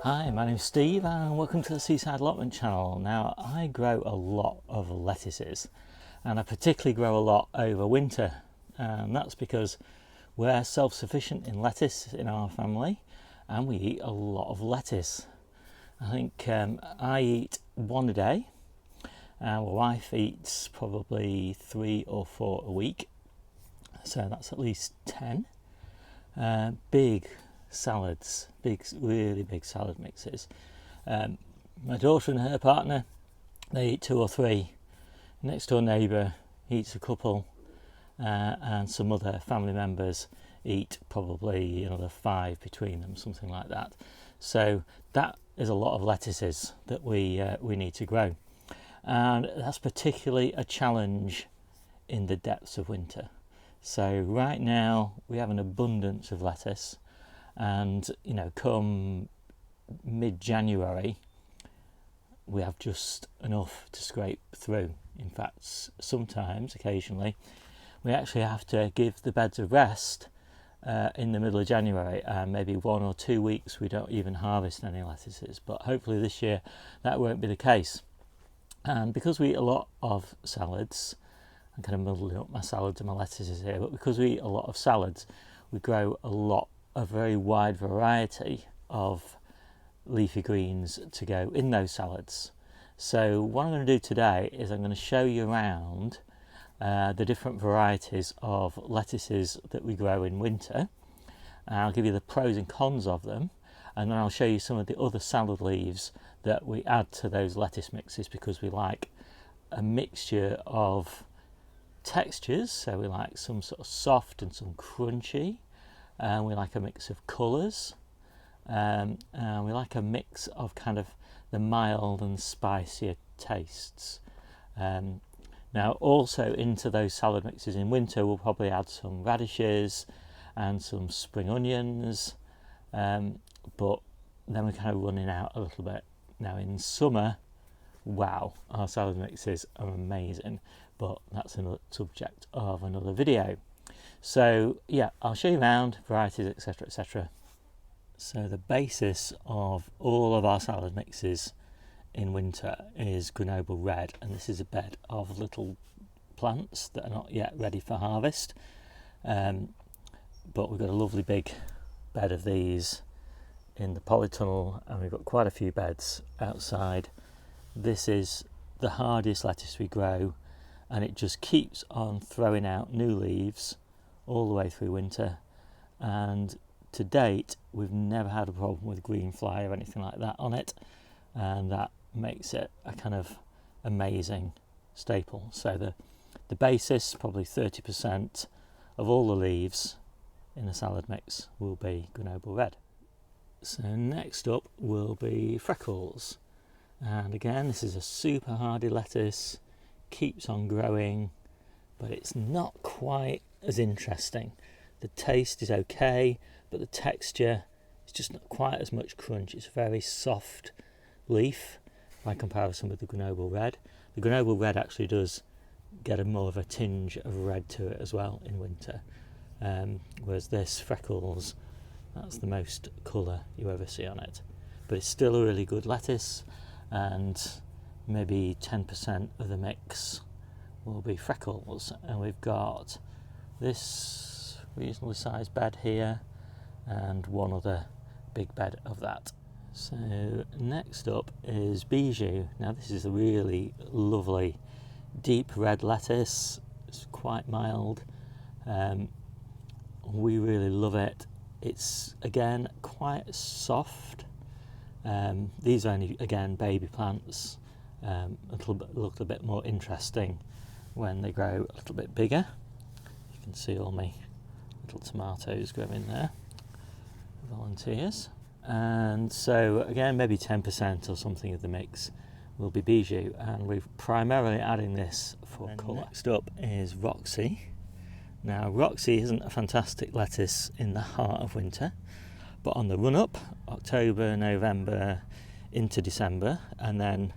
Hi, my name's Steve and welcome to the Seaside Allotment channel. Now, I grow a lot of lettuces and I particularly grow a lot over winter, and that's because we're self-sufficient in lettuce in our family and we eat a lot of lettuce. I think I eat one a day. My wife eats probably 3 or 4 a week, so that's at least 10. Big salads, really big salad mixes. My daughter and her partner, they eat 2 or 3. Next door neighbour eats a couple, and some other family members eat probably another 5 between them, something like that. So that is a lot of lettuces that we need to grow, and that's particularly a challenge in the depths of winter. So right now we have an abundance of lettuce, and come mid-January we have just enough to scrape through. In fact, sometimes, occasionally, we actually have to give the beds a rest in the middle of January, and maybe 1 or 2 weeks we don't even harvest any lettuces. But hopefully this year that won't be the case. And because we eat a lot of salads, I'm kind of muddling up my salads and my lettuces here, but because we eat a lot of salads, we grow a very wide variety of leafy greens to go in those salads. So what I'm going to do today is I'm going to show you around the different varieties of lettuces that we grow in winter. I'll give you the pros and cons of them, and then I'll show you some of the other salad leaves that we add to those lettuce mixes, because we like a mixture of textures. So we like some sort of soft and some crunchy, and we like a mix of colours, and we like a mix of kind of the mild and spicier tastes. Now also into those salad mixes in winter we'll probably add some radishes and some spring onions, but then we're kind of running out a little bit. Now in summer, wow, our salad mixes are amazing, but that's another subject of another video. So yeah, I'll show you around varieties, etc, etc. So the basis of all of our salad mixes in winter is Grenoble Red, and this is a bed of little plants that are not yet ready for harvest, but we've got a lovely big bed of these in the polytunnel, and we've got quite a few beds outside. This is the hardiest lettuce we grow, and it just keeps on throwing out new leaves all the way through winter, and to date we've never had a problem with green fly or anything like that on it, and that makes it a kind of amazing staple. So the basis, probably 30% of all the leaves in a salad mix will be Grenoble Red. So next up will be Freckles, and again this is a super hardy lettuce, keeps on growing, but it's not quite as interesting. The taste is okay, but the texture is just not quite as much crunch. It's a very soft leaf by comparison with the Grenoble Red. The Grenoble Red actually does get more of a tinge of red to it as well in winter, whereas this Freckles, that's the most colour you ever see on it. But it's still a really good lettuce, and maybe 10% of the mix will be Freckles. And we've got this reasonably sized bed here and one other big bed of that. So next up is Bijou. Now this is a really lovely deep red lettuce. It's quite mild. We really love it. It's again quite soft. These are only, again, baby plants. Look a bit more interesting when they grow a little bit bigger. You can see all my little tomatoes growing there, volunteers. And so again, maybe 10% or something of the mix will be Bijou, and we're primarily adding this for colour. Next up is Roxie. Now Roxie isn't a fantastic lettuce in the heart of winter, but on the run up, October, November into December, and then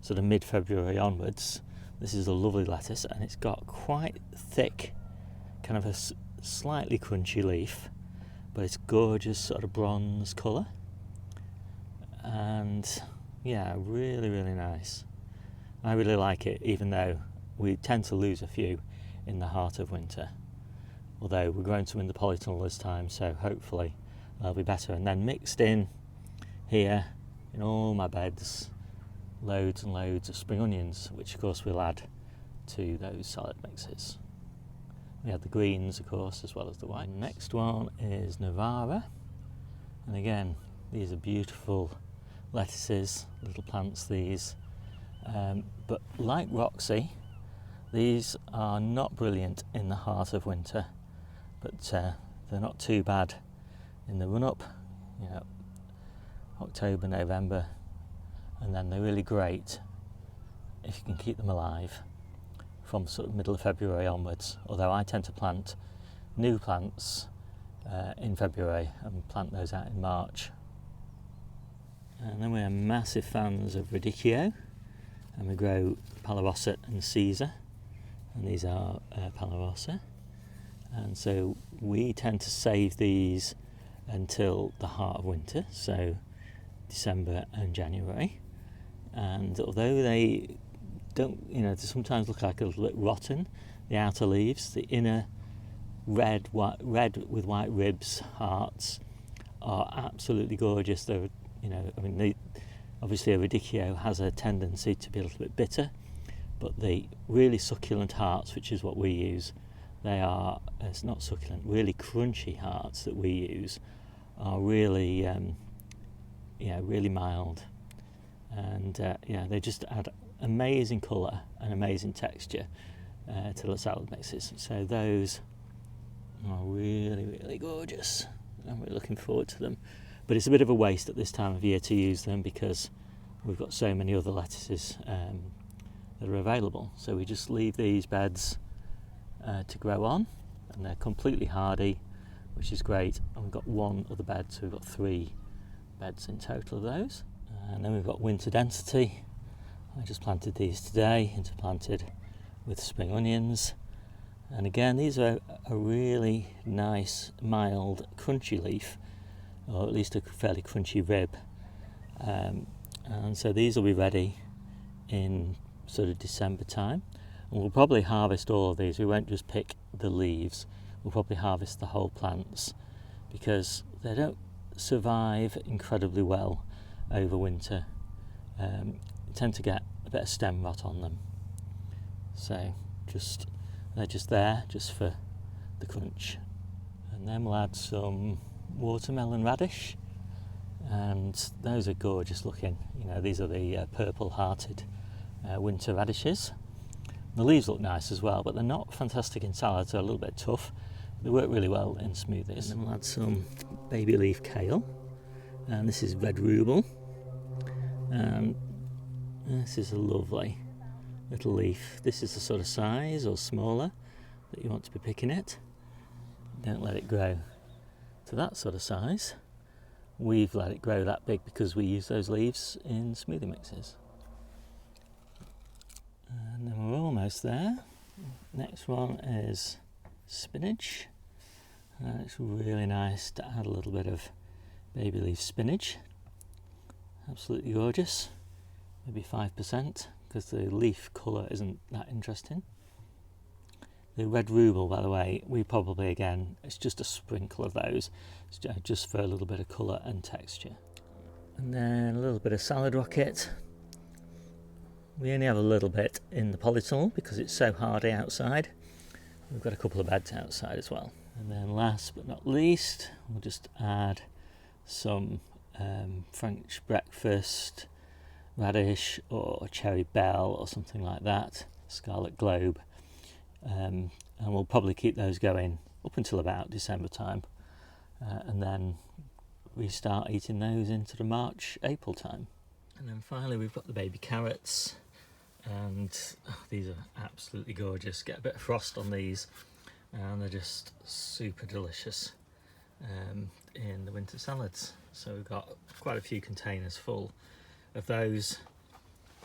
sort of mid-February onwards, this is a lovely lettuce, and it's got quite thick, kind of a slightly crunchy leaf, but it's gorgeous sort of bronze colour. and yeah, really nice. I really like it, even though we tend to lose a few in the heart of winter, although we're growing some in the polytunnel this time, so hopefully they'll be better. And then mixed in here in all my beds, loads and loads of spring onions, which of course we'll add to those salad mixes. We have the greens, of course, as well as the white. Next one is Navara, and again, these are beautiful lettuces, little plants these, but like Roxie, these are not brilliant in the heart of winter, but they're not too bad in the run-up, you know, October, November, and then they're really great if you can keep them alive from sort of middle of February onwards, although I tend to plant new plants in February and plant those out in March. And then we are massive fans of radicchio, and we grow Palarossa and Caesar, and these are Palarossa, and so we tend to save these until the heart of winter, so December and January. And although they don't, you know, they sometimes look like a little bit rotten, the outer leaves, the inner red with white ribs hearts are absolutely gorgeous. They're, you know, I mean, obviously a radicchio has a tendency to be a little bit bitter, but the really succulent hearts, which is what we use, they are, it's not succulent, really crunchy hearts that we use are really, really mild, and they just add amazing colour and amazing texture to the salad mixes. So those are really gorgeous, and we're looking forward to them. But it's a bit of a waste at this time of year to use them because we've got so many other lettuces that are available. So we just leave these beds to grow on, and they're completely hardy, which is great. And we've got one other bed, so we've got 3 beds in total of those. And then we've got winter density. I just planted these today, interplanted with spring onions. And again, these are a really nice, mild, crunchy leaf, or at least a fairly crunchy rib. And so these will be ready in sort of December time. And we'll probably harvest all of these. We won't just pick the leaves. We'll probably harvest the whole plants because they don't survive incredibly well over winter. Tend to get a bit of stem rot on them. So they're just there just for the crunch. And then we'll add some watermelon radish, and those are gorgeous looking. You know, these are the purple hearted winter radishes. The leaves look nice as well, but they're not fantastic in salads. They're a little bit tough. They work really well in smoothies. And then we'll add some baby leaf kale, and this is red rhubarb, and this is a lovely little leaf. This is the sort of size or smaller that you want to be picking it. Don't let it grow to that sort of size. We've let it grow that big because we use those leaves in smoothie mixes. And then we're almost there. Next one is spinach. It's really nice to add a little bit of baby leaf spinach. Absolutely gorgeous. Maybe 5% because the leaf colour isn't that interesting. The red rhubarb, by the way, we probably, again, it's just a sprinkle of those, just for a little bit of colour and texture. And then a little bit of salad rocket. We only have a little bit in the polytunnel because it's so hardy outside. We've got a couple of beds outside as well. And then last but not least, we'll just add some French breakfast radish or cherry belle or something like that, scarlet globe. And we'll probably keep those going up until about December time, and then we start eating those into the March, April time. And then finally we've got the baby carrots, and these are absolutely gorgeous. Get a bit of frost on these and they're just super delicious in the winter salads. So we've got quite a few containers full of those,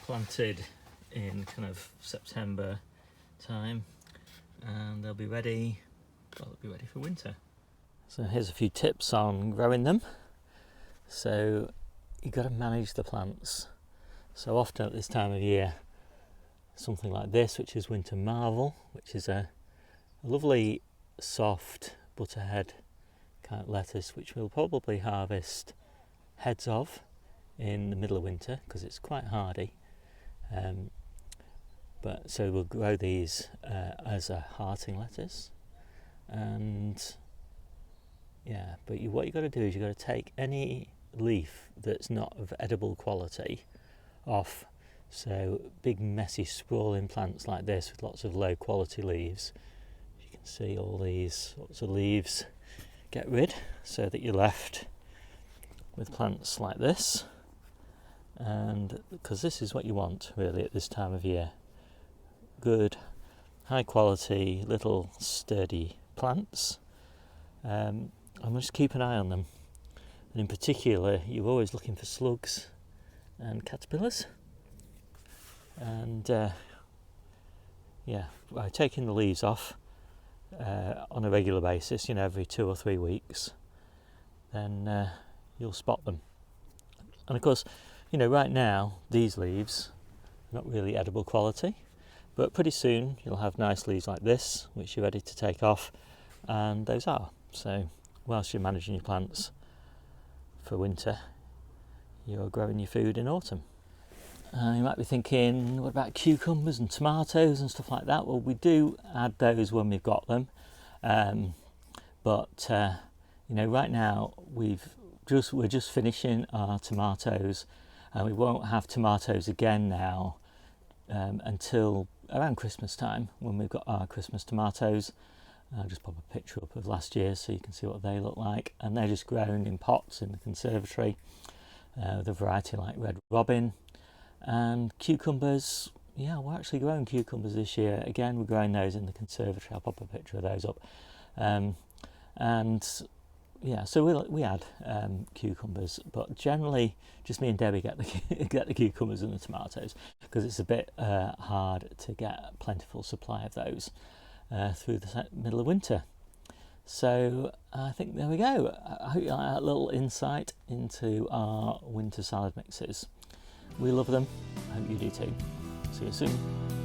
planted in kind of September time, and they'll be ready for winter. So here's a few tips on growing them. So you've got to manage the plants. So often at this time of year, something like this, which is winter marvel, which is a lovely soft butterhead kind of lettuce, which we'll probably harvest heads of in the middle of winter because it's quite hardy. But so we'll grow these as a hearting lettuce, and yeah. But what you've got to do is you've got to take any leaf that's not of edible quality off. So big messy sprawling plants like this with lots of low quality leaves. You can see all these sorts of leaves. Get rid so that you're left with plants like this, and because this is what you want really at this time of year. Good, high quality, little sturdy plants. And just keep an eye on them. And in particular, you're always looking for slugs and caterpillars. And by taking the leaves off on a regular basis, every 2 or 3 weeks, then you'll spot them. And of course, right now, these leaves are not really edible quality. But pretty soon you'll have nice leaves like this, which you're ready to take off, and those are. So whilst you're managing your plants for winter, you're growing your food in autumn. You might be thinking, what about cucumbers and tomatoes and stuff like that? Well, we do add those when we've got them, but right now we're just finishing our tomatoes, and we won't have tomatoes again now until around Christmas time, when we've got our Christmas tomatoes. I'll just pop a picture up of last year so you can see what they look like, and they're just grown in pots in the conservatory with a variety like Red Robin. And cucumbers, we're actually growing cucumbers this year. Again, we're growing those in the conservatory. I'll pop a picture of those up. So we add cucumbers, but generally just me and Debbie get the cucumbers and the tomatoes, because it's a bit hard to get a plentiful supply of those through the middle of winter. So I think there we go. I hope you like that little insight into our winter salad mixes. We love them. I hope you do too. See you soon.